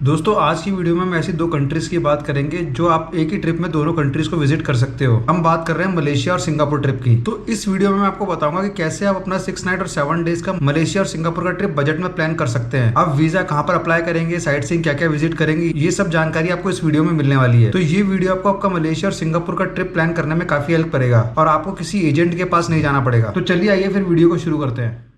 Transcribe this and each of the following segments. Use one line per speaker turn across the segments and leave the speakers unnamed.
दोस्तों आज की वीडियो में हम ऐसी दो कंट्रीज की बात करेंगे जो आप एक ही ट्रिप में दोनों कंट्रीज को विजिट कर सकते हो। हम बात कर रहे हैं मलेशिया और सिंगापुर ट्रिप की। तो इस वीडियो में मैं आपको बताऊंगा कि कैसे आप अपना 6 नाइट और 7 डेज का मलेशिया और सिंगापुर का ट्रिप बजट में प्लान कर सकते हैं। आप वीजा कहाँ पर अप्लाई करेंगे, साइट सीइंग क्या क्या विजिट करेंगे, ये सब जानकारी आपको इस वीडियो में मिलने वाली है। तो ये वीडियो आपको आपका मलेशिया और सिंगापुर का ट्रिप प्लान करने में काफी हेल्प करेगा और आपको किसी एजेंट के पास नहीं जाना पड़ेगा। तो चलिए आइए फिर वीडियो को शुरू करते हैं।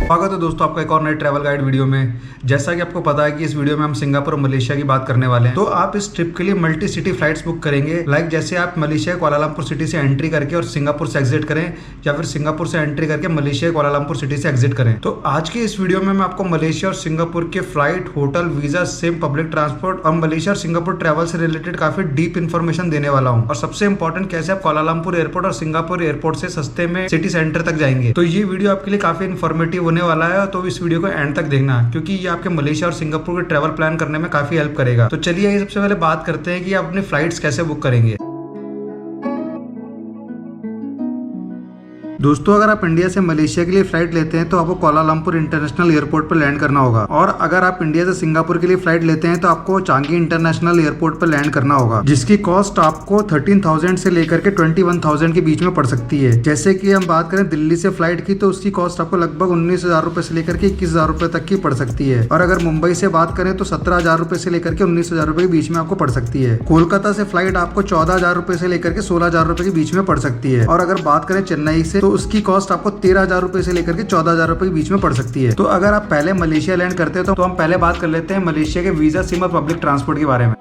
स्वागत है दोस्तों आपका एक और नई ट्रैवल गाइड वीडियो में। जैसा कि आपको पता है कि इस वीडियो में हम सिंगापुर और मलेशिया की बात करने वाले हैं। तो आप इस ट्रिप के लिए मल्टी सिटी फ्लाइट्स बुक करेंगे। लाइक जैसे आप मलेशिया कुआलालंपुर सिटी से एंट्री करके और सिंगापुर से एग्जिट करें, या फिर सिंगापुर से एंट्री करके मलेशिया कुआलालंपुर सिटी से एग्जिट करें। तो आज के इस वीडियो में मैं आपको मलेशिया और सिंगापुर के flight, hotel, visa, SIM, public transport और मलेशिया और सिंगापुर ट्रैवल से रिलेटेड काफी डीप इन्फॉर्मेशन देने वाला हूँ। और सबसे इंपॉर्टेंट कैसे आप कुआलालंपुर एयरपोर्ट और सिंगापुर एयरपोर्ट से सस्ते में सिटी सेंटर तक जाएंगे। तो ये वीडियो आपके लिए काफी इन्फॉर्मेटिव होने वाला है, तो इस वीडियो को एंड तक देखना क्योंकि ये आपके मलेशिया और सिंगापुर के ट्रैवल प्लान करने में काफी हेल्प करेगा। तो चलिए सबसे पहले बात करते हैं कि आप अपनी फ्लाइट्स कैसे बुक करेंगे। दोस्तों अगर आप इंडिया से मलेशिया के लिए फ्लाइट लेते हैं तो आपको कुआलालंपुर इंटरनेशनल एयरपोर्ट पर लैंड करना होगा, और अगर आप इंडिया से सिंगापुर के लिए फ्लाइट लेते हैं तो आपको चांगी इंटरनेशनल एयरपोर्ट पर लैंड करना होगा, जिसकी कॉस्ट आपको 13,000 से लेकर के 21,000 के बीच में पड़ सकती है। जैसे कि हम बात करें दिल्ली से फ्लाइट की तो उसकी कॉस्ट आपको लगभग 19,000 रुपए से लेकर के 21,000 रुपए तक की पड़ सकती है। और अगर मुंबई से बात करें तो 17,000 रुपए से लेकर के 19,000 रुपए के बीच में आपको पड़ सकती है। कोलकाता से फ्लाइट आपको 14,000 रुपए से लेकर के 16,000 रुपए के बीच में पड़ सकती है। और अगर बात करें चेन्नई से तो उसकी कॉस्ट आपको 13,000 रुपए से लेकर के 14,000 रुपए के बीच में पड़ सकती है। तो अगर आप पहले मलेशिया लैंड करते हैं तो हम पहले बात कर लेते हैं मलेशिया के वीजा, सिम और पब्लिक ट्रांसपोर्ट के बारे में।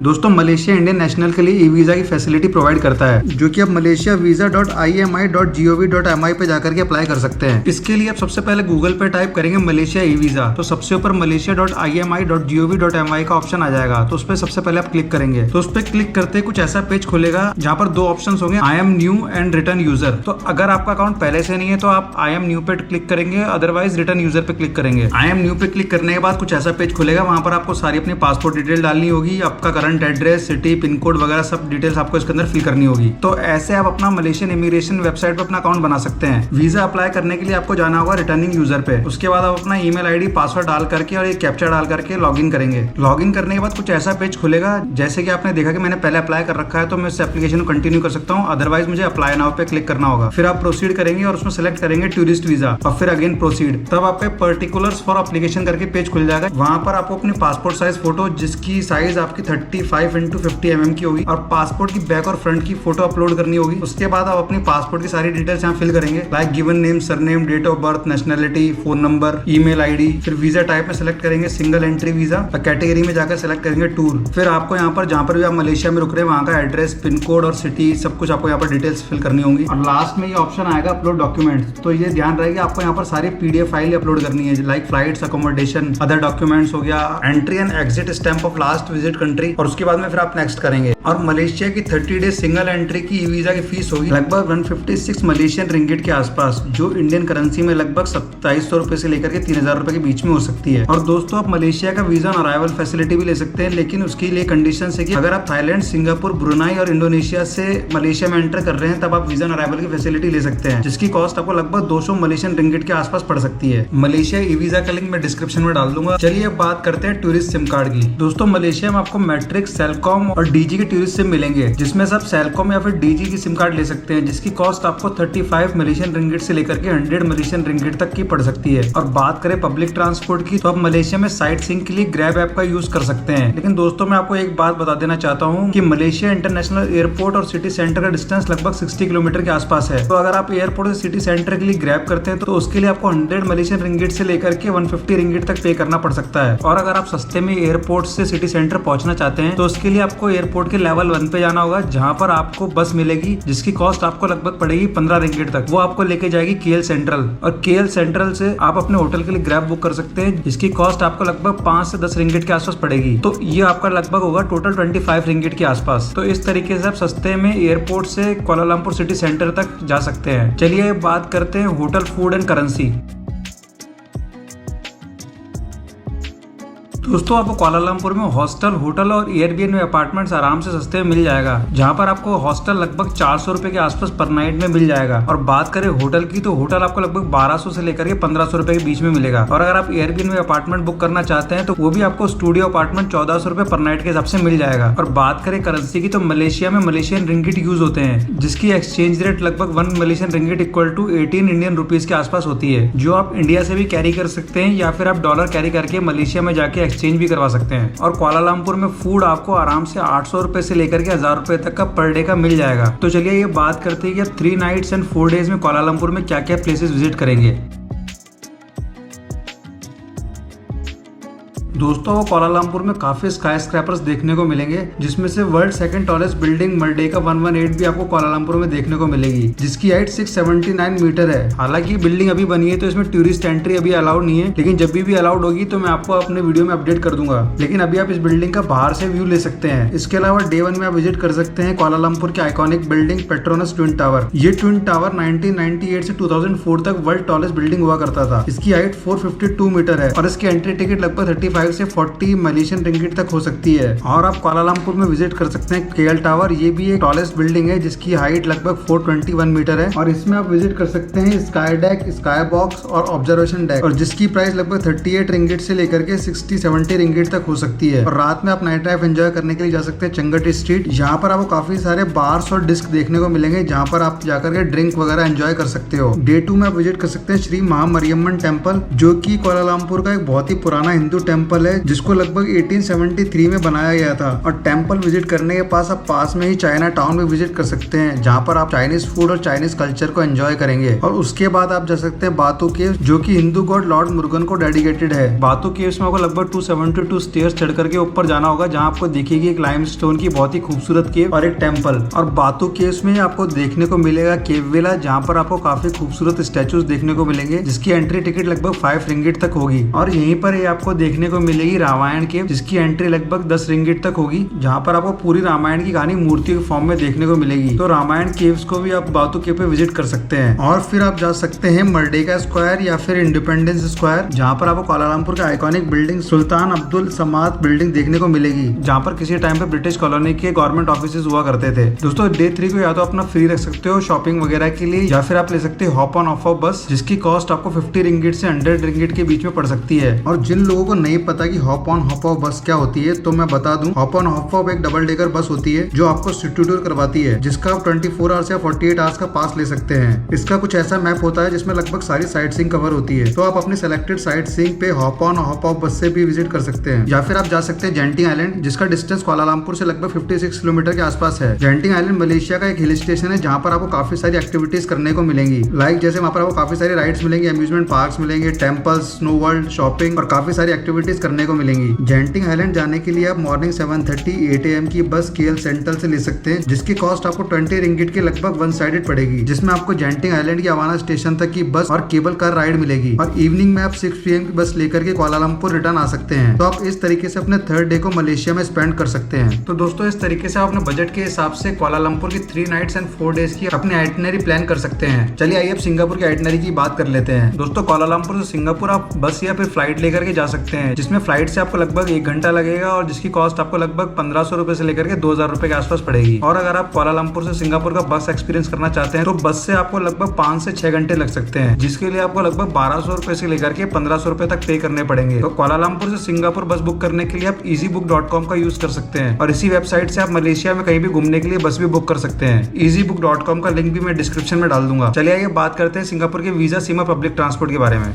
दोस्तों मलेशिया इंडियन नेशनल के लिए ई वीजा की फैसिलिटी प्रोवाइड करता है, जो कि आप malaysiavisa.imi.gov.mi पे जाकर के अप्लाई कर सकते हैं। इसके लिए आप सबसे पहले गूगल पे टाइप करेंगे मलेशिया ई वीजा, तो सबसे ऊपर malaysia.imi.gov.mi का ऑप्शन आ जाएगा। तो उस पर सबसे पहले आप क्लिक करेंगे, तो उस पर क्लिक करते कुछ ऐसा पेज खुलेगा जहाँ पर दो ऑप्शन होंगे, I am new and return user. तो अगर आपका अकाउंट पहले से नहीं है तो आप आई एम न्यू पे क्लिक करेंगे, अदरवाइज रिटर्न यूजर पे क्लिक करेंगे। आई एम न्यू पे क्लिक करने के बाद कुछ ऐसा पेज खुलेगा, वहां पर आपको सारी अपनी पासपोर्ट डिटेल डालनी होगी, आपका एड्रेस, सिटी, पिन कोड वगैरह सब डिटेल्स आपको इसके अंदर फिल करनी होगी। तो ऐसे आप अपना मलेशियन इमिग्रेशन वेबसाइट पे अपना अकाउंट बना सकते हैं। वीजा अप्लाई करने के लिए आपको जाना होगा रिटर्निंग यूजर पे। उसके बाद आप अपना ईमेल आईडी, पासवर्ड डाल करके और एक कैप्चा डाल करके लॉगिन करेंगे। लॉगिन करने के बाद कुछ ऐसा पेज खुलेगा, जैसे कि आपने देखा कि मैंने पहले अप्लाई कर रखा है तो मैं इस एप्लीकेशन को कंटिन्यू कर सकता हूँ, अदरवाइज मुझे अप्लाई नाउ पे क्लिक करना होगा। फिर आप प्रोसीड करेंगे और उसमें सेलेक्ट करेंगे टूरिस्ट वीजा और फिर अगेन प्रोसीड। तब आपके पर्टिकुलर्स फॉर एप्लीकेशन करके पेज खुल जाएगा। वहां पर आपको अपनी पासपोर्ट साइज फोटो, जिसकी साइज आपकी 35x50 mm की होगी, और पासपोर्ट की बैक और फ्रंट की फोटो अपलोड करनी होगी। उसके बाद आप अपनी पासपोर्ट की सारी डिटेल्स यहाँ फिल करेंगे, like given name, surname, date of birth, nationality, phone number, email ID. फिर वीजा टाइप में सेलेक्ट करेंगे सिंगल एंट्री वीजा, और कैटेगरी में जाकर सेलेक्ट करेंगे टूर। फिर आपको यहाँ पर जहाँ पर भी आप मलेशिया में रुक रहे हैं वहाँ का एड्रेस, पिन कोड और सिटी सब कुछ आपको यहाँ पर डिटेल्स फिल करनी होंगी। और लास्ट में ये ऑप्शन आएगा अपलोड डॉक्यूमेंट्स। तो ये ध्यान रहेगा आपको यहाँ पर सारी PDF फाइल अपलोड करनी है, like flights, accommodation, other documents हो गया, entry and exit stamp of last visit country. और उसके बाद में फिर आप नेक्स्ट करेंगे। और मलेशिया की 30 डेज सिंगल एंट्री की ई वीजा की फीस होगी लगभग 156 मलेशियन रिंगिट के आसपास, जो इंडियन करेंसी में लगभग 2700 रुपए से लेकर के 3,000 रुपए के बीच में हो सकती है। और दोस्तों आप मलेशिया का वीजा ऑन अराइवल फैसिलिटी भी ले सकते हैं, लेकिन उसके लिए कंडीशन है कि अगर आप थाईलैंड, सिंगापुर, ब्रुनाई और इंडोनेशिया से मलेशिया में एंटर कर रहे हैं तब आप वीजा ऑन अराइवल की फैसिलिटी ले सकते हैं, जिसकी कॉस्ट आपको लगभग 200 मलेशियन रिंगिट के आसपास पड़ सकती है। मलेशिया ई वीजा का लिंक मैं डिस्क्रिप्शन में डाल दूंगा। चलिए अब बात करते हैं टूरिस्ट सिम कार्ड की। दोस्तों मलेशिया में आपको मेट्रिक नेटफ्लिक्स, सेलकॉम और डीजी के टूरिस्ट सिम मिलेंगे, जिसमें सब सेलकॉम या फिर डीजी की सिम कार्ड ले सकते हैं, जिसकी कॉस्ट आपको 35 मलेशियन रिंगिट से लेकर के 100 मलेशियन रिंगिट तक की पड़ सकती है। और बात करें पब्लिक ट्रांसपोर्ट की, तो आप मलेशिया में साइट सीइंग के लिए ग्रैब ऐप का यूज कर सकते हैं। लेकिन दोस्तों मैं आपको एक बात बता देना चाहता हूँ कि मलेशिया इंटरनेशनल एयरपोर्ट और सिटी सेंटर का डिस्टेंस लगभग 60 किलोमीटर के आसपास है। तो अगर आप एयरपोर्ट से सिटी सेंटर के लिए ग्रैब करते हैं तो उसके लिए आपको 100 मलेशियन रिंगिट से लेकर के 150 रिंगिट तक पे करना पड़ सकता है। और अगर आप सस्ते में एयरपोर्ट से सिटी सेंटर पहुंचना चाहते हैं तो उसके लिए आपको एयरपोर्ट के लेवल 1 पे जाना होगा, जहां पर आपको बस मिलेगी जिसकी कॉस्ट आपको लगभग पड़ेगी 15 रिंगिट तक। वो आपको लेके जाएगी केएल सेंट्रल, और केएल सेंट्रल से आप अपने होटल के लिए ग्रैब बुक कर सकते हैं, जिसकी कॉस्ट आपको लगभग 5 से 10 रिंगिट के आसपास पड़ेगी। तो ये आपका लगभग होगा टोटल 25 रिंगिट के आसपास। तो इस तरीके से आप सस्ते में एयरपोर्ट से कुआलालंपुर सिटी सेंटर तक जा सकते हैं। चलिए बात करते हैं होटल, फूड एंड करेंसी। दोस्तों आपको कुआलालंपुर में हॉस्टल, होटल और एयरबीएनबी अपार्टमेंट्स आराम से सस्ते में मिल जाएगा, जहां पर आपको हॉस्टल लगभग 400 रुपए के आसपास पर नाइट में मिल जाएगा। और बात करें होटल की, तो होटल आपको लगभग 1200 से लेकर के 1500 रुपए के बीच में मिलेगा। और अगर आप एयरबीएनबी अपार्टमेंट बुक करना चाहते हैं तो वो भी आपको स्टूडियो अपार्टमेंट 1400 रुपए पर नाइट के हिसाब से मिल जाएगा। और बात करें करेंसी की, तो मलेशिया में मलेशियन रिंगिट यूज होते हैं, जिसकी एक्सचेंज रेट लगभग 1 Malaysian ringgit equal to 18 Indian rupees के आसपास होती है, जो आप इंडिया से भी कैरी कर सकते हैं या फिर आप डॉलर कैरी करके मलेशिया में जाके एक्सचेंज भी करवा सकते हैं। और कुआलालंपुर में फूड आपको आराम से 800 रुपए से लेकर के 1000 रुपए तक का पर डे का मिल जाएगा। तो चलिए ये बात करते हैं कि 3 नाइट्स एंड 4 डेज में कुआलालंपुर में क्या क्या प्लेसेस विजिट करेंगे। दोस्तों वो कुआलालंपुर में काफी स्काई स्क्रैपर्स देखने को मिलेंगे, जिसमें से वर्ल्ड सेकंड टॉलेस्ट बिल्डिंग मर्डे का 118 भी आपको कुआलालंपुर में देखने को मिलेगी, जिसकी हाइट 679 मीटर है। हालांकि बिल्डिंग अभी बनी है तो इसमें टूरिस्ट एंट्री अभी अलाउड नहीं है, लेकिन जब भी अलाउड होगी तो मैं आपको अपने वीडियो में अपडेट कर दूंगा। लेकिन अभी आप इस बिल्डिंग का बाहर से व्यू ले सकते हैं। इसके अलावा डे 1 में आप विजिट कर सकते हैं कुआलालंपुर की iconic building Petronas twin tower. ये ट्विन टावर 1998 से 2004 तक वर्ल्ड टॉलेस्ट बिल्डिंग हुआ करता था। इसकी हाइट 452 मीटर है और इसकी एंट्री टिकट लगभग 35 से 40 मलेशियन रिंगिट तक हो सकती है। और आप कुआलालंपुर में विजिट कर सकते हैं केएल टावर। ये भी एक टॉलेस्ट बिल्डिंग है जिसकी हाइट लगभग 421 मीटर है। और इसमें आप विजिट कर सकते हैं स्काई डेक, स्काई बॉक्स और ऑब्जर्वेशन डेक, और जिसकी प्राइस लगभग 38 रिंगिट से लेकर के 60-70 रिंगिट तक हो सकती है। और रात में आप नाइट लाइफ एंजॉय करने के लिए जा सकते हैं चंगटी स्ट्रीट। यहाँ पर आपको काफी सारे बार्स और डिस्क देखने को मिलेंगे, जहाँ पर आप जाकर के ड्रिंक वगैरह एंजॉय कर सकते हो। डे 2 में आप विजिट कर सकते हैं श्री महामरियम्मन टेम्पल, जो की कुआलालंपुर का एक बहुत ही पुराना हिंदू टेम्पल है, जिसको लगभग 1873 में बनाया गया था। और टेम्पल विजिट करने के पास आप पास में ही चाइना टाउन में विजिट कर सकते हैं, जहाँ पर आप चाइनीज फूड और चाइनीज कल्चर को एंजॉय करेंगे। और उसके बाद आप जा सकते हैं बातू केव, जो कि हिंदू गॉड लॉर्ड मुरुगन को डेडिकेटेड है। बातू केव्स में आपको लगभग 272 स्टेयर्स चढ़ करके ऊपर जाना होगा, जहाँ आपको दिखेगी एक लाइमस्टोन की बहुत ही खूबसूरत केव और एक टेम्पल। और बातू केव्स में आपको देखने को मिलेगा केव विला, जहाँ पर आपको काफी खूबसूरत स्टैचूज देखने को मिलेंगे, जिसकी एंट्री टिकट लगभग 5 रिंगिट तक होगी। और यहीं पर ये आपको देखने को मिलेगी रामायण केव, जिसकी एंट्री लगभग 10 रिंगिट तक होगी, जहाँ पर आपको पूरी रामायण की कहानी मूर्तियों के फॉर्म में देखने को मिलेगी। तो रामायण केव्स को भी आप बातू केव पे विजिट कर सकते हैं। और फिर आप जा सकते हैं मर्डेका स्क्वायर या फिर इंडिपेंडेंस स्क्वायर, जहाँ पर आपको कुआलालंपुर का आइकॉनिक बिल्डिंग सुल्तान अब्दुल समाद बिल्डिंग देखने को मिलेगी, जहाँ पर किसी टाइम पे ब्रिटिश कॉलोनी के गवर्नमेंट ऑफिस हुआ करते थे। दोस्तों डे 3 को या तो अपना फ्री रख सकते हो शॉपिंग वगैरह के लिए, या फिर आप ले सकते हो हॉप ऑन ऑफ ऑफ बस, जिसकी कॉस्ट आपको 50 रिंगिट से 100 रिंगिट के बीच में पड़ सकती है। और जिन लोगों को नहीं पता कि हॉप ऑन हॉप ऑफ बस क्या होती है, तो मैं बता दूं, हॉप ऑन हॉप ऑफ एक डबल डेकर बस होती है जो आपको सिटी टूर करवाती है, जिसका आप 24 आवर्स या 48 आवर्स का पास ले सकते हैं। इसका कुछ ऐसा मैप होता है जिसमें लगभग सारी साइट सीइंग कवर होती है। तो आप अपनी सिलेक्टेड साइट सीइंग पे हॉप ऑन हॉप ऑफ बस से भी विजिट कर सकते हैं। या फिर आप जा सकते हैं जेंटिंग आइलैंड, जिसका डिस्टेंस कुआलालंपुर से लगभग 56 किलोमीटर के आसपास है। जेंटिंग आइलैंड मलेशिया का एक हिल स्टेशन है, जहाँ पर आपको काफी सारी एक्टिविटीज करने को मिलेंगी। लाइक जैसे वहाँ पर आपको काफी सारी राइड्स मिलेंगे, अम्यूजमेंट पार्क्स मिलेंगे, टेम्पल्स, स्नो वर्ल्ड, शॉपिंग और काफी सारी एक्टिविटीज करने को मिलेंगी। जेंटिंग आइलैंड जाने के लिए आप मॉर्निंग 7:30-8 AM की बस केएल सेंट्रल से ले सकते हैं, जिसकी कॉस्ट आपको 20 रिंगिट के लगभग वन साइडेड पड़ेगी, जिसमें आपको जेंटिंग आइलैंड की अवाना स्टेशन तक की बस और केबल कार राइड मिलेगी। और इवनिंग में आप 6 PM की बस लेकर के कुआलालंपुर रिटर्न आ सकते हैं। तो आप इस तरीके से अपने थर्ड डे को मलेशिया में स्पेंड कर सकते हैं। तो दोस्तों इस तरीके से आप अपने बजट के हिसाब से कुआलालंपुर की 3 नाइट्स एंड 4 डेज की अपनी आइटिनरी प्लान कर सकते हैं। चलिए आइए अब सिंगापुर की आइटिनरी की बात कर लेते हैं। दोस्तों कुआलालंपुर से सिंगापुर आप बस या फिर फ्लाइट लेकर के जा सकते हैं, जिसमें जिसमें फ्लाइट से आपको लगभग 1 घंटा लगेगा और जिसकी कॉस्ट आपको लगभग 1500 रुपए से लेकर के 2000 रुपए के आसपास पड़ेगी। और अगर आप कुआलालंपुर से सिंगापुर का बस एक्सपीरियंस करना चाहते हैं तो बस से आपको लगभग 5 से 6 घंटे लग सकते हैं, जिसके लिए आपको लगभग 1200 रुपए से लेकर के 1500 रुपए तक पे करने पड़ेंगे। तो कुआलालंपुर से सिंगापुर बस बुक करने के लिए आप easybook.com का यूज कर सकते हैं और इसी वेबसाइट से आप मलेशिया में कहीं भी घूमने के लिए बस भी बुक कर सकते हैं। easybook.com का लिंक भी मैं डिस्क्रिप्शन में डाल दूंगा। चलिए आइए बात करते हैं सिंगापुर के वीजा, सीमा, पब्लिक ट्रांसपोर्ट के बारे में।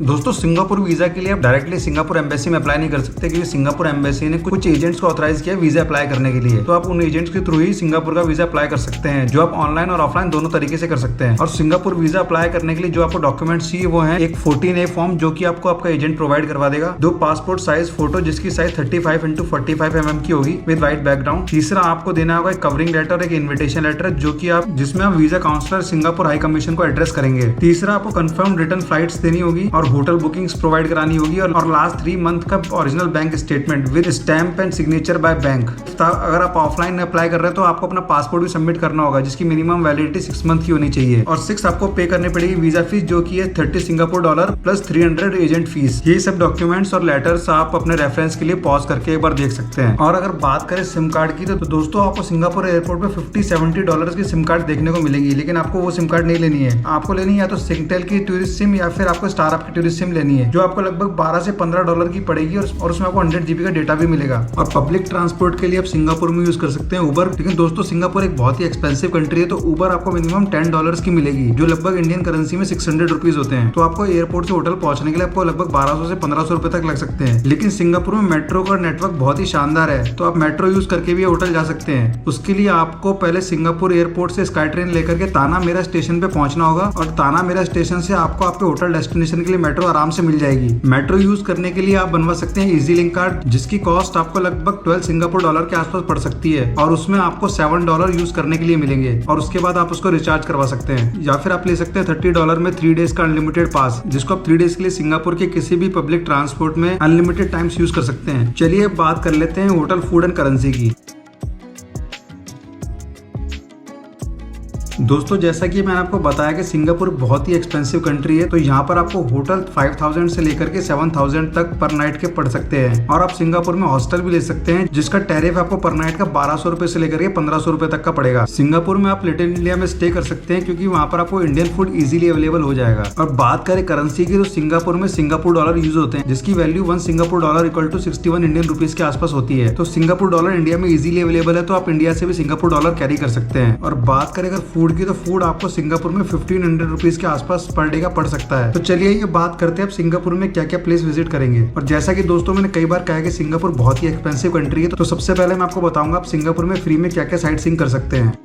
दोस्तों, सिंगापुर वीजा के लिए आप डायरेक्टली सिंगापुर एम्बेसी में अप्लाई नहीं कर सकते, क्योंकि सिंगापुर एम्बेसी ने कुछ एजेंट्स को ऑथराइज किया वीजा अप्लाई करने के लिए। तो आप उन एजेंट्स के थ्रू ही सिंगापुर का वीजा अप्लाई कर सकते हैं, जो आप ऑनलाइन और ऑफलाइन दोनों तरीके से कर सकते हैं। और सिंगापुर वीजा अप्लाई करने के लिए जो आपको डॉक्यूमेंट्स चाहिए वो है एक 14A फॉर्म, जो की आपको आपका एजेंट प्रोवाइड करवा देगा, 2 पासपोर्ट साइज फोटो जिसकी साइज 35x45 mm की होगी विद व्हाइट बैकग्राउंड। तीसरा आपको देना होगा एक कवरिंग लेटर, एक इन्विटेशन लेटर, जो की आप जिसमें आप visa counsellor Singapore high commission को एड्रेस करेंगे। तीसरा आपको कंफर्म रिटर्न फ्लाइट्स देनी होगी और होटल बुकिंग्स प्रोवाइड करानी होगी और लास्ट 3 मंथ का original bank statement with stamp and signature by bank. अगर आप ऑफलाइन अप्लाई कर रहे हैं तो आपको अपना पासपोर्ट भी सबमिट करना होगा, जिसकी मिनिमम वैलिडिटी 6 मंथ की होनी चाहिए। और 6 आपको पे करनी पड़ेगी वीजा फीस, जो की है $30 सिंगापुर प्लस 300 एजेंट फीस। ये सब डॉक्यूमेंट्स और लेटर्स आप अपने रेफरेंस के लिए पॉज करके एक बार देख सकते हैं। और अगर बात करें सिम कार्ड की तो दोस्तों आपको सिंगापुर एयरपोर्ट पे $50-70 की सिम कार्ड देखने को मिलेगी, लेकिन आपको वो सिम कार्ड नहीं लेनी है। आपको लेनी है या तो सिंगटेल की टूरिस्ट सिम या फिर आपको स्टारअप की टूरिस्ट सिम लेनी है, जो आपको लगभग $12 से $15 की पड़ेगी और उसमें आपको 100 GB का डेटा भी मिलेगा। और पब्लिक ट्रांसपोर्ट के लिए आप सिंगापुर में यूज कर सकते हैं उबर। लेकिन दोस्तों, सिंगापुर एक बहुत ही एक्सपेंसिव कंट्री है, तो उबर आपको मिनिमम $10 की मिलेगी, जो लगभग इंडियन करेंसी में 600 रुपीज होते हैं। तो आपको एयरपोर्ट से होटल पहुंचने के लिए आपको लगभग 1200 से 1500 रुपए तक लग सकते हैं। लेकिन सिंगापुर में मेट्रो का नेटवर्क बहुत ही शानदार है, तो आप मेट्रो यूज करके भी होटल जा सकते हैं। उसके लिए आपको पहले सिंगापुर एयरपोर्ट से स्काई ट्रेन लेकर के ताना मेरा स्टेशन पे पहुंचना होगा और ताना मेरा स्टेशन से आपको आपके होटल डेस्टिनेशन के लिए मेट्रो आराम से मिल जाएगी। मेट्रो यूज करने के लिए आप बनवा सकते हैं इजी लिंक कार्ड, जिसकी कॉस्ट आपको लगभग $12 सिंगापुर के आसपास पड़ सकती है और उसमें आपको $7 यूज करने के लिए मिलेंगे और उसके बाद आप उसको रिचार्ज करवा सकते हैं। या फिर आप ले सकते हैं $30 में 3 डेज का अनलिमिटेड पास, जिसको आप 3 डेज के लिए सिंगापुर के किसी भी पब्लिक ट्रांसपोर्ट में अनलिमिटेड टाइम्स यूज कर सकते हैं। चलिए बात कर लेते हैं होटल, फूड एंड करेंसी की। दोस्तों, जैसा कि मैंने आपको बताया कि सिंगापुर बहुत ही एक्सपेंसिव कंट्री है, तो यहाँ पर आपको होटल 5000 से लेकर के 7000 तक पर नाइट के पड़ सकते हैं। और आप सिंगापुर में हॉस्टल भी ले सकते हैं, जिसका टैरिफ आपको पर नाइट का 1200 रुपए से लेकर के 1500 रुपए तक का पड़ेगा। सिंगापुर में आप लिटिल इंडिया में स्टे कर सकते हैं, क्योंकि वहाँ पर आपको इंडियन फूड इजीली अवेलेबल हो जाएगा। और बात करें करेंसी की, तो सिंगापुर में सिंगापुर डॉलर यूज होते हैं, जिसकी value 1 Singapore dollar equal to 61 Indian rupees के आसपास होती है। तो सिंगापुर डॉलर इंडिया में इजीली अवेलेबल है, तो आप इंडिया से भी सिंगापुर डॉलर कैरी कर सकते हैं। और बात करें अगर फूड की, तो फूड आपको सिंगापुर में 1500 रुपीज के आसपास पर डे का पड़ सकता है। तो चलिए ये बात करते हैं आप सिंगापुर में क्या क्या प्लेस विजिट करेंगे। और जैसा कि दोस्तों मैंने कई बार कहा कि सिंगापुर बहुत ही एक्सपेंसिव कंट्री है, तो सबसे पहले मैं आपको बताऊंगा आप सिंगापुर में फ्री में क्या क्या साइट सीइंग कर सकते हैं।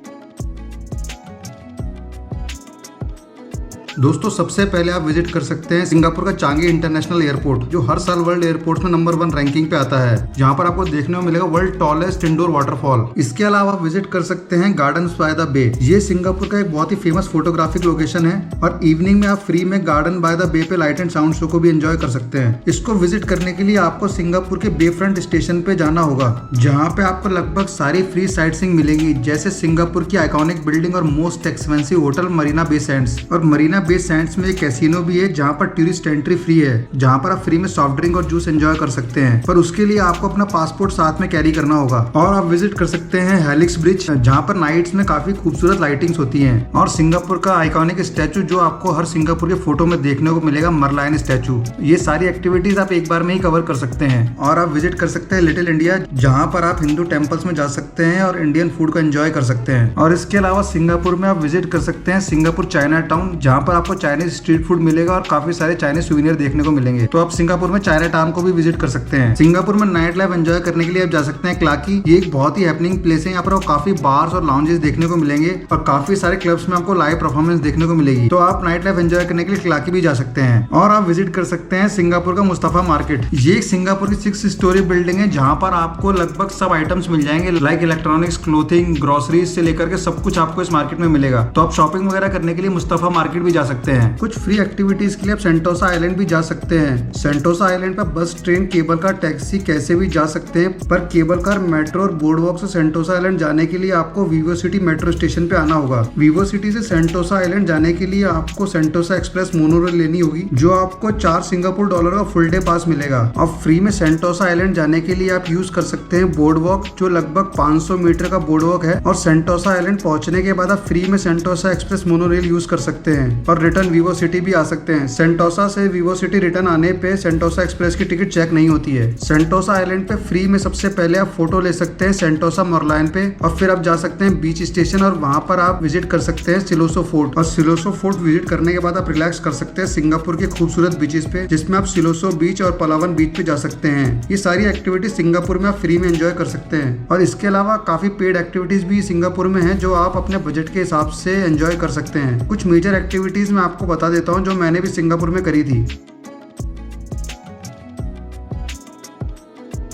दोस्तों, सबसे पहले आप विजिट कर सकते हैं सिंगापुर का चांगी इंटरनेशनल एयरपोर्ट, जो हर साल वर्ल्ड एयरपोर्ट में नंबर 1 रैंकिंग पे आता है, जहां पर आपको देखने को मिलेगा वर्ल्ड टॉलेस्ट इंडोर वाटरफॉल। इसके अलावा आप विजिट कर सकते हैं गार्डन्स बाय द बे। ये सिंगापुर का एक बहुत ही फेमस फोटोग्राफिक लोकेशन है और इवनिंग में आप फ्री में गार्डन बाय द बे पे लाइट एंड साउंड शो को भी एंजॉय कर सकते हैं। इसको विजिट करने के लिए आपको सिंगापुर के बे फ्रंट स्टेशन पे जाना होगा, जहाँ पे आपको लगभग सारी फ्री साइट सीइंग मिलेंगी, जैसे सिंगापुर की आइकॉनिक बिल्डिंग और most expensive hotel Marina Bay Sands. और मरीना बे सैंड्स में एक कैसीनो भी है, जहाँ पर टूरिस्ट एंट्री फ्री है, जहाँ पर आप फ्री में सॉफ्ट ड्रिंक और जूस एंजॉय कर सकते हैं, पर उसके लिए आपको अपना पासपोर्ट साथ में कैरी करना होगा। और आप विजिट कर सकते हैं हेलिक्स ब्रिज, जहाँ पर नाइट्स में काफी खूबसूरत लाइटिंग्स होती हैं। और सिंगापुर का आइकॉनिक स्टैचू, जो आपको हर सिंगापुर के फोटो में देखने को मिलेगा, मरलायन स्टैचू। ये सारी एक्टिविटीज आप एक बार में ही कवर कर सकते हैं। और आप विजिट कर सकते हैं लिटिल इंडिया, जहाँ पर आप हिंदू टेम्पल्स में जा सकते हैं और इंडियन फूड को एंजॉय कर सकते हैं। और इसके अलावा सिंगापुर में आप विजिट कर सकते हैं सिंगापुर चाइना टाउन, जहाँ पर आपको चाइनीज स्ट्रीट फूड मिलेगा और काफी सारे चाइनीज सुवेनियर देखने को मिलेंगे। तो आप सिंगापुर में चाइना टाउन को भी विजिट कर सकते हैं। सिंगापुर में नाइट लाइफ एंजॉय करने के लिए आप जा सकते हैं क्लाकी। ये एक बहुत ही हैपनिंग प्लेस है, यहाँ पर काफी बार्स और लाउंजेस देखने को मिलेंगे और काफी सारे क्लब्स में आपको लाइव परफॉर्मेंस देखने को मिलेगी। तो आप नाइट लाइफ एंजॉय करने के लिए क्लाकी भी जा सकते हैं। और आप विजिट कर सकते हैं सिंगापुर का मुस्तफा मार्केट। ये सिंगापुर की 6 स्टोरी बिल्डिंग है, जहाँ पर आपको लगभग सब आइटम्स मिल जाएंगे, लाइक इलेक्ट्रॉनिक्स, क्लोथिंग, ग्रोसरीज से लेकर के सब कुछ आपको इस मार्केट में मिलेगा। तो आप शॉपिंग वगैरह करने के लिए मुस्तफा मार्केट भी जा सकते हैं। कुछ फ्री एक्टिविटीज के लिए आप सेंटोसा आइलैंड भी जा सकते हैं। सेंटोसा आइलैंड पर बस, ट्रेन, केबल कार, टैक्सी कैसे भी जा सकते हैं, पर केबल कार, मेट्रो और बोर्ड वॉक से सेंटोसा आइलैंड जाने के लिए आपको वीवो सिटी मेट्रो स्टेशन पे आना होगा। वीवो सिटी से सेंटोसा आइलैंड जाने के लिए आपको सेंटोसा एक्सप्रेस मोनोरेल लेनी होगी, जो आपको 4 सिंगापुर डॉलर का फुल डे पास मिलेगा। अब फ्री में सेंटोसा आइलैंड जाने के लिए आप यूज कर सकते हैं बोर्ड वॉक, जो लगभग 500 मीटर का बोर्ड वॉक है, और सेंटोसा आइलैंड पहुंचने के बाद आप फ्री में सेंटोसा एक्सप्रेस मोनोरेल यूज कर सकते हैं और रिटर्न वीवो सिटी भी आ सकते हैं। सेंटोसा से वीवो सिटी रिटर्न आने पे सेंटोसा एक्सप्रेस की टिकट चेक नहीं होती है। सेंटोसा आइलैंड पे फ्री में सबसे पहले आप फोटो ले सकते हैं सेंटोसा मोरलाइन पे, और फिर आप जा सकते हैं बीच स्टेशन और वहां पर आप विजिट कर सकते हैं सिलोसो फोर्ट। और सिलोसो फोर्ट विजिट करने के बाद आप रिलैक्स कर सकते हैं सिंगापुर के खूबसूरत बीचेस पे, जिसमें आप सिलोसो बीच और पलावन बीच पे जा सकते हैं। ये सारी एक्टिविटीज सिंगापुर में आप फ्री में एंजॉय कर सकते हैं। और इसके अलावा काफी पेड एक्टिविटीज भी सिंगापुर में है, जो आप अपने बजट के हिसाब से एंजॉय कर सकते हैं। कुछ मेजर एक्टिविटीज मैं आपको बता देता हूँ जो मैंने भी सिंगापुर में करी थी।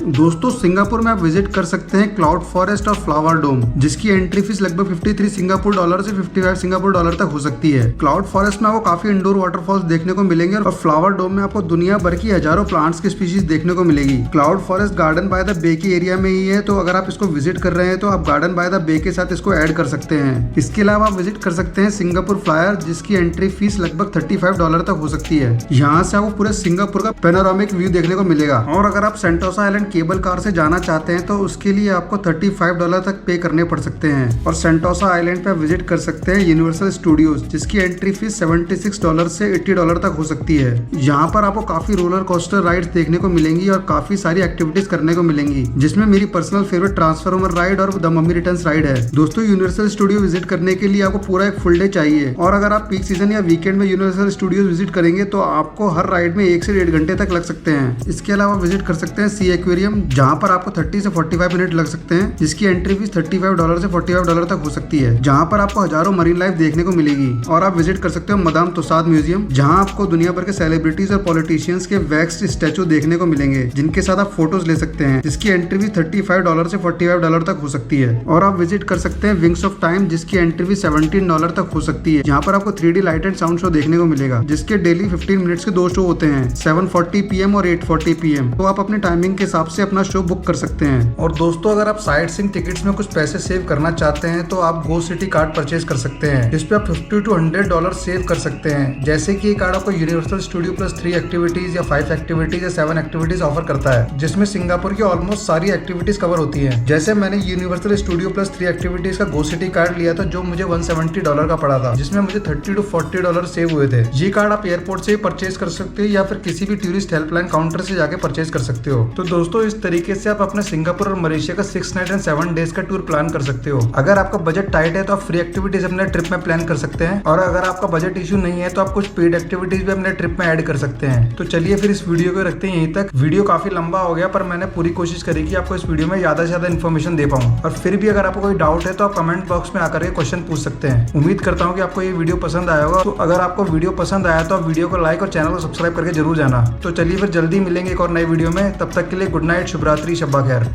दोस्तों, सिंगापुर में आप विजिट कर सकते हैं क्लाउड फॉरेस्ट और फ्लावर डोम, जिसकी एंट्री फीस लगभग 53 सिंगापुर डॉलर से 55 सिंगापुर डॉलर तक हो सकती है। क्लाउड फॉरेस्ट में आपको काफी इंडोर वाटरफॉल्स देखने को मिलेंगे और फ्लावर डोम में आपको दुनिया भर की हजारों प्लांट्स की स्पीशीज देखने को मिलेगी। Cloud forest garden by the bay के एरिया में ही है, तो अगर आप इसको विजिट कर रहे हैं तो आप गार्डन बाय द बे के साथ इसको ऐड कर सकते हैं। इसके अलावा आप विजिट कर सकते हैं सिंगापुर फ्लायर, जिसकी एंट्री फीस लगभग 35 डॉलर तक हो सकती है। यहाँ से आपको पूरे सिंगापुर का पेनोरामिक व्यू देखने को मिलेगा। और अगर आप सेंटोसा आइलैंड केबल कार से जाना चाहते हैं तो उसके लिए आपको 35 डॉलर तक पे करने पड़ सकते हैं। और सेंटोसा आइलैंड पे विजिट कर सकते हैं यूनिवर्सल स्टूडियोज, जिसकी एंट्री फीस 76 डॉलर से 80 डॉलर तक हो सकती है। यहाँ पर आपको काफी रोलर कोस्टर राइड्स देखने को मिलेंगी और काफी सारी एक्टिविटीज करने को मिलेंगी, जिसमें मेरी पर्सनल फेवरेट ट्रांसफॉर्मर राइड और द मम्मी रिटर्न्स राइड है। दोस्तों, यूनिवर्सल स्टूडियो विजिट करने के लिए आपको पूरा एक फुल डे चाहिए, और अगर आप पीक सीजन या वीकेंड में यूनिवर्सल स्टूडियोज विजिट करेंगे तो आपको हर राइड में 1 से 1.5 घंटे तक लग सकते हैं। इसके अलावा विजिट कर सकते हैं सी एक्वेरियम, जहाँ पर आपको 30 से 45 मिनट लग सकते हैं, जिसकी एंट्री फीस 35 डॉलर से 45 डॉलर तक हो सकती है, जहाँ पर आपको हजारों मरीन लाइफ देखने को मिलेगी। और आप विजिट कर सकते हो मदाम तुसाद म्यूजियम, जहाँ आपको दुनिया भर के सेलिब्रिटीज और पॉलिटिशियंस के वैक्स्ड स्टैचू देखने को मिलेंगे, जिनके साथ आप फोटोज ले सकते हैं, जिसकी एंट्री फीस 35 डॉलर से 45 डॉलर तक हो सकती है। और आप विजिट कर सकते हैं विंग्स ऑफ टाइम, जिसकी एंट्री फीस 17 डॉलर तक हो सकती है, जहाँ पर आपको 3D light and sound show देखने को मिलेगा, जिसके डेली 15 मिनट्स के 2 शो होते हैं, 7:40 PM और 8:40 PM। तो आप अपने टाइमिंग के हिसाब से अपना शो बुक कर सकते हैं। और दोस्तों, अगर आप साइट सीइंग टिकट्स में कुछ पैसे सेव करना चाहते हैं तो आप गो सिटी कार्ड परचेज कर सकते हैं, जिसपे आप 50 to 100 डॉलर सेव कर सकते हैं। जैसे कि ये कार्ड आपको यूनिवर्सल स्टूडियो प्लस 3 एक्टिविटीज या 5 एक्टिविटीज या 7 एक्टिविटीज ऑफर करता है, जिसमें सिंगापुर की ऑलमोस्ट सारी एक्टिविटीज कवर होती है। जैसे मैंने यूनिवर्सल स्टूडियो प्लस 3 एक्टिविटीज का गो सिटी कार्ड लिया था, जो मुझे 170 डॉलर का पड़ा था, जिसमें मुझे 30 to 40 डॉलर सेव हुए थे। ये कार्ड आप एयरपोर्ट से ही परचेज कर सकते हो या फिर किसी भी टूरिस्ट हेल्पलाइन काउंटर से जाके परचेज कर सकते हो। तो दोस्तों, इस तरीके से आप अपने सिंगापुर और मलेशिया का 6 नाइट एंड 7 डेज का टूर प्लान कर सकते हो। अगर आपका बजट टाइट है तो आप फ्री एक्टिविटीज अपने ट्रिप में प्लान कर सकते हैं, और अगर आपका बजट इशू नहीं है तो आप कुछ पेड एक्टिविटीज भी अपने ट्रिप में ऐड कर सकते हैं। तो चलिए फिर इस वीडियो को रखते हैं यहीं तक। वीडियो काफी लंबा हो गया, पर मैंने पूरी कोशिश करी कि आपको इस वीडियो में ज्यादा से ज्यादा इन्फॉर्मेशन दे पाऊं। और फिर भी अगर आपको कोई डाउट है तो आप कमेंट बॉक्स में आकर के क्वेश्चन पूछ सकते हैं। उम्मीद करता हूँ कि आपको ये वीडियो पसंद आया होगा। तो अगर आपको वीडियो पसंद आया तो आप वीडियो को लाइक और चैनल को सब्सक्राइब करके जरूर जाना। तो चलिए फिर जल्दी मिलेंगे एक और नई वीडियो में। तब तक के लिए गुड नाइट, शुभ रात्रि, शब्बा खैर।